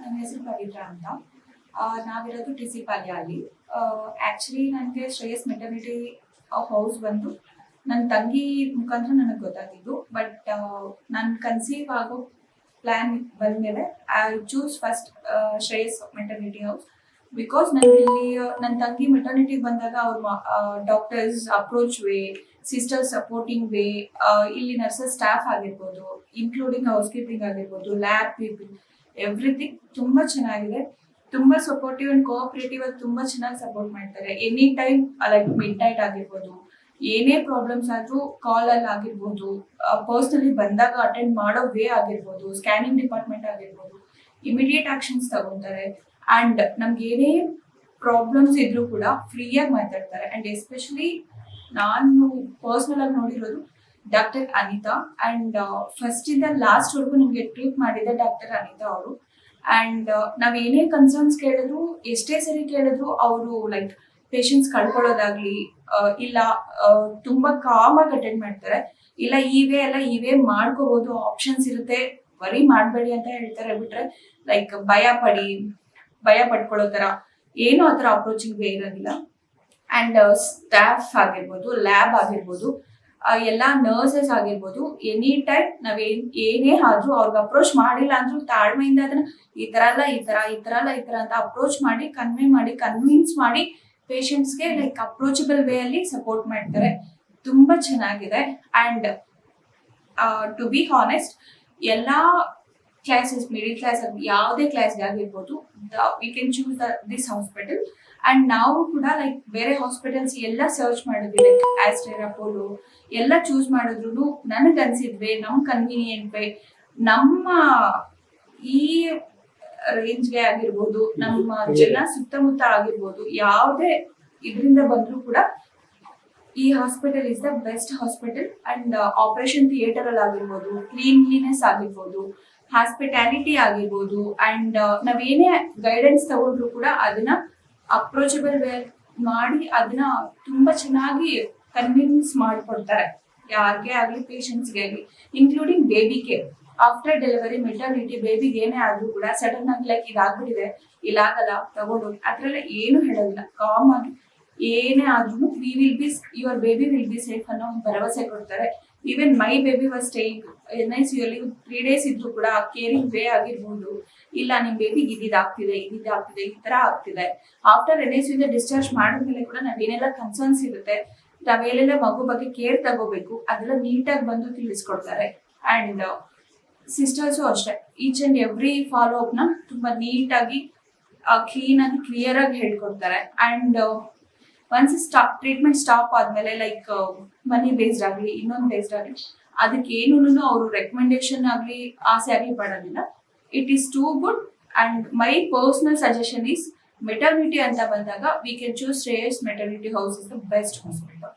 ನನ್ನ ಹೆಸರು ಪವಿತ್ರ ಅಂತ. ನಾವಿರೋದು ಟಿಸಿ ಪಾಳ್ಯ ಅಲ್ಲಿ. ಆ್ಯಕ್ಚುಲಿ ನನಗೆ ಶ್ರೇಯಸ್ ಮೆಟರ್ನಿಟಿ ಹೌಸ್ ಬಂದು ನನ್ನ ತಂಗಿ ಮುಖಾಂತರ ನನಗೆ ಗೊತ್ತಾಗಿದ್ದು. ಬಟ್ ನಾನು ಕನ್ಸೀವ್ ಆಗೋ ಪ್ಲ್ಯಾನ್ ಬಂದಮೇಲೆ I choose first Shreyas maternity house. Because ನನಗೆ ಇಲ್ಲಿ ನನ್ನ ತಂಗಿ ಮೆಟರ್ನಿಟಿಗೆ ಬಂದಾಗ ಅವ್ರ doctors approach way, sister supporting way, ಇಲ್ಲಿ ನರ್ಸಸ್ ಸ್ಟಾಫ್ ಆಗಿರ್ಬೋದು, ಇನ್ಕ್ಲೂಡಿಂಗ್ ಹೌಸ್ ಕೀಪಿಂಗ್ ಆಗಿರ್ಬೋದು, ಲ್ಯಾಬ್ ಪೀಪಲ್, ಎವ್ರಿಥಿಂಗ್ ತುಂಬ ಚೆನ್ನಾಗಿದೆ. ತುಂಬ ಸಪೋರ್ಟಿವ್ ಅಂಡ್ ಕೋಆಪರೇಟಿವ್ ಆಗಿ ತುಂಬ ಚೆನ್ನಾಗಿ ಸಪೋರ್ಟ್ ಮಾಡ್ತಾರೆ. Any time like mid night ಆಗಿರ್ಬೋದು, ಏನೇ ಪ್ರಾಬ್ಲಮ್ಸ್ ಆದ್ರೂ ಕಾಲಲ್ಲಿ ಆಗಿರ್ಬೋದು, ಪರ್ಸ್ನಲಿ ಬಂದಾಗ ಅಟೆಂಡ್ ಮಾಡೋ ವೇ ಆಗಿರ್ಬೋದು, ಸ್ಕ್ಯಾನಿಂಗ್ ಡಿಪಾರ್ಟ್ಮೆಂಟ್ ಆಗಿರ್ಬೋದು, ಇಮಿಡಿಯೇಟ್ ಆಕ್ಷನ್ಸ್ ತಗೊಂತಾರೆ. ಅಂಡ್ ನಮ್ಗೆ ಏನೇ ಪ್ರಾಬ್ಲಮ್ಸ್ ಇದ್ರೂ ಕೂಡ ಫ್ರೀಯಾಗಿ ಮಾತಾಡ್ತಾರೆ. ಅಂಡ್ ಎಸ್ಪೆಷಲಿ ನಾನು ಪರ್ಸ್ನಲ್ ಆಗಿ ನೋಡಿರೋದು ಡಾಕ್ಟರ್ ಅನಿತಾ. ಅಂಡ್ ಫಸ್ಟ್ ಇಂದ ಲಾಸ್ಟ್ ವರ್ಗು ನಿಮ್ಗೆ ಟ್ರೀಟ್ ಮಾಡಿದೆ ಡಾಕ್ಟರ್ ಅನಿತಾ ಅವರು. ಅಂಡ್ ನಾವ್ ಏನೇ ಕನ್ಸರ್ನ್ಸ್ ಕೇಳಿದ್ರು, ಎಷ್ಟೇ ಸರಿ ಕೇಳಿದ್ರು ಅವರು ಲೈಕ್ ಪೇಷಂಟ್ಸ್ ಕಳ್ಕೊಳ್ಳೋದಾಗ್ಲಿ, ಇಲ್ಲ ತುಂಬಾ ಕಾಮ್ ಆಗಿ ಅಟೆಂಡ್ ಮಾಡ್ತಾರೆ. ಇಲ್ಲ ಇವೇ ಮಾಡ್ಕೋಬಹುದು, ಆಪ್ಷನ್ಸ್ ಇರುತ್ತೆ, ವರಿ ಮಾಡಬೇಡಿ ಅಂತ ಹೇಳ್ತಾರೆ. ಬಿಟ್ರೆ ಲೈಕ್ ಭಯ ಪಡ್ಕೊಳ್ಳೋ ತರ ಏನು ಆ ಥರ ಅಪ್ರೋಚಿಂಗ್ ವೇ ಇರೋದಿಲ್ಲ. ಅಂಡ್ ಸ್ಟಾಫ್ ಆಗಿರ್ಬೋದು, ಲ್ಯಾಬ್ ಆಗಿರ್ಬೋದು, ಎಲ್ಲ ನರ್ಸಸ್ ಆಗಿರ್ಬೋದು, ಎನಿ ಟೈಮ್ ಏನೇ ಆದ್ರೂ ಅವ್ರಿಗೆ ಅಪ್ರೋಚ್ ಮಾಡಿಲ್ಲ ಅಂದ್ರೂ ತಾಳ್ಮೆಯಿಂದ ಅದನ್ನ ಈ ತರ ಅಂತ ಅಪ್ರೋಚ್ ಮಾಡಿ ಕನ್ವಿನ್ಸ್ ಮಾಡಿ ಪೇಷಂಟ್ಸ್ಗೆ ಲೈಕ್ ಅಪ್ರೋಚಬಲ್ ವೇ ಅಲ್ಲಿ ಸಪೋರ್ಟ್ ಮಾಡ್ತಾರೆ. ತುಂಬಾ ಚೆನ್ನಾಗಿದೆ. ಅಂಡ್ ಟು ಬಿ ಹಾನೆಸ್ಟ್, ಎಲ್ಲಾ ಕ್ಲಾಸಸ್, ಮಿಡಿಲ್ ಕ್ಲಾಸ್ ಯಾವುದೇ ಕ್ಲಾಸ್ಗೆ ಆಗಿರ್ಬೋದು, V can choose this hospital. And ನಾವು ಕೂಡ ಲೈಕ್ ಬೇರೆ ಹಾಸ್ಪಿಟಲ್ಸ್ ಎಲ್ಲ ಸರ್ಚ್ ಮಾಡಿದ್ವಿ, ಲೈಕ್ ಆಸ್ಟ್ರೇರ್, ಅಪೋಲೋ ಎಲ್ಲ ಚೂಸ್ ಮಾಡಿದ್ರು ನನಗೆ ಅನ್ಸಿದ್ವಿ ನಮ್ ಕನ್ವೀನಿಯಂಟ್ ವೇ, ನಮ್ಮ ಈ ರೇಂಜ್ಗೆ ಆಗಿರ್ಬೋದು, ನಮ್ಮ ಜನ ಸುತ್ತಮುತ್ತ ಆಗಿರ್ಬೋದು, ಯಾವುದೇ ಇದರಿಂದ ಬಂದ್ರು ಕೂಡ ಈ hospital is the best hospital. And operation theatre ಅಲ್ಲಿ ಆಗಿರ್ಬೋದು, ಕ್ಲೀನ್ಲಿನೆಸ್ ಆಗಿರ್ಬೋದು, ಹಾಸ್ಪಿಟಾಲಿಟಿ ಆಗಿರ್ಬೋದು, ಅಂಡ್ ನಾವೇನೇ ಗೈಡೆನ್ಸ್ ತಗೊಂಡ್ರು ಕೂಡ ಅದನ್ನ ಅಪ್ರೋಚಬಲ್ ವೇ ಮಾಡಿ ಅದನ್ನ ತುಂಬಾ ಚೆನ್ನಾಗಿ ಕನ್ವಿನ್ಸ್ ಮಾಡ್ಕೊಡ್ತಾರೆ, ಯಾರಿಗೇ ಆಗ್ಲಿ, ಪೇಷಂಟ್ಸ್ಗೆ ಆಗಲಿ, including baby care. After delivery maternity ಬೇಬಿಗೆ ಏನೇ ಆದ್ರೂ ಕೂಡ ಸಡನ್ ಆಗಿ ಲೈಕ್ ಇದಾಗ್ಬಿಟ್ಟಿದೆ, ಇಲ್ಲಾಗಲ್ಲ ತಗೊಂಡು ಅದ್ರೆಲ್ಲ ಏನು ಹೇಳೋದಿಲ್ಲ. ಕಾಮ್ ಆಗಿ ಏನೇ ಆದ್ರೂ your baby will be safe ಅನ್ನೋ ಒಂದು ಭರವಸೆ ಕೊಡ್ತಾರೆ. Even my baby was staying NICU ಅಲ್ಲಿ 3 days ಇದ್ರು ಕೂಡ ಕೇರಿಂಗ್ ವೇ ಆಗಿರ್ಬೋದು, ಇಲ್ಲ ನಿಮ್ ಬೇಬಿಗೆ ಇದಿದಾಗ್ತಿದೆ ಈ ತರ ಆಗ್ತಿದೆ. ಆಫ್ಟರ್ NICU ಡಿಸ್ಚಾರ್ಜ್ ಮಾಡಿದ್ಮೇಲೆ ಕೂಡ ನಾವೇನೆಲ್ಲ ಕನ್ಸರ್ನ್ಸ್ ಇರುತ್ತೆ, ನಾವೇನೆಲ್ಲ ಮಗು ಬಗ್ಗೆ ಕೇರ್ ತಗೋಬೇಕು, ಅದೆಲ್ಲ ನೀಟಾಗಿ ಬಂದು ತಿಳಿಸ್ಕೊಡ್ತಾರೆ. ಅಂಡ್ ಸಿಸ್ಟರ್ಸು ಅಷ್ಟೇ, each and every follow up ನ ತುಂಬಾ ನೀಟಾಗಿ ಕ್ಲಿಯರ್ ಆಗಿ ಹೇಳ್ಕೊಡ್ತಾರೆ. ಅಂಡ್ ಒನ್ಸ್ ಟ್ರೀಟ್ಮೆಂಟ್ ಸ್ಟಾಪ್ ಆದ್ಮೇಲೆ ಲೈಕ್ ಮನಿ ಬೇಸ್ಡ್ ಆಗ್ಲಿ, ಇನ್ನೊಂದು ಬೇಸ್ಡ್ ಆಗ್ಲಿ, ಅದಕ್ಕೇನು ಅವರು ರೆಕಮೆಂಡೇಶನ್ ಆಗ್ಲಿ, ಆಸೆ ಆಗ್ಲಿ ಪಡೋದಿಲ್ಲ. It is too good. And my personal suggestion is, maternity ಅಂತ ಬಂದಾಗ we can choose Shreyas maternity house is the best hospital.